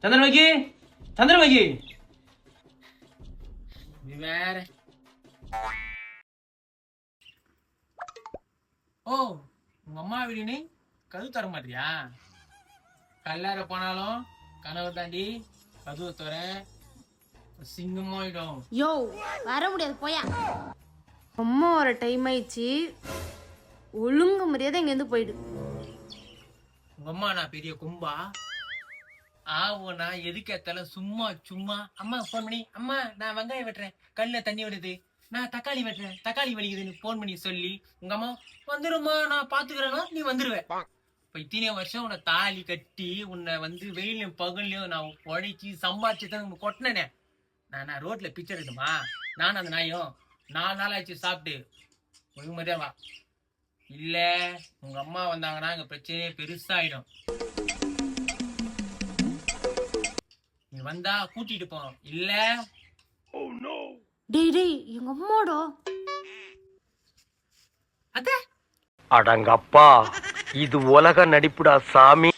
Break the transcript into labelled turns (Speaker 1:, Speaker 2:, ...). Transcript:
Speaker 1: சந்திரமுகி, சந்திரமுகி.
Speaker 2: நீ வேற. ஓ, உங்க அம்மா வீடு கதவு தர மாட்டியா? கல்லார போனாலும் கனவு தாண்டி கதவு தர சிங்கமாயிடும்.
Speaker 3: யோ வர முடியாது போயா. அம்மா வர டைம் ஆயிடுச்சு, ஒழுங்கு மரியாதை இங்கேருந்து போயிடு.
Speaker 2: உங்க அம்மா நான் பெரிய கும்பா ஆவோனா எதுக்கு ஏத்தாலும் சும்மா சும்மா அம்மா போன் பண்ணி அம்மா நான் வெங்காயம் வெட்டுறேன் கல்ல தண்ணி விடுது, நான் தக்காளி வெட்டுறேன் தக்காளி வலிக்குதுன்னு போன் பண்ணி சொல்லி உங்க அம்மா வந்துருமா நான் பாத்துக்கிறேன்னா நீ வந்துருவேன். இப்ப இத்தனை வருஷம் உன்னை தாலி கட்டி உன்னை வெயிலையும் பகல்லையும் நான் உழைச்சி சம்பாதிச்சுதான் உங்க கொட்டினேனே. நான் ரோட்ல பிச்சை எடுக்குமா? நானும் அந்த நாயும் 4 நாள் ஆச்சு சாப்பிட்டு ஒழுங்குமதியா வா. இல்ல உங்க அம்மா வந்தாங்கன்னா எங்க பிரச்சனையே பெருசாயிடும். நீ வந்தா கூட்டிட்டு போ, இல்ல
Speaker 3: டேய் டேய் எங்க அம்மாடா.
Speaker 2: அத
Speaker 4: அடங்கப்பா, இது உலக நடிப்புடா சாமி.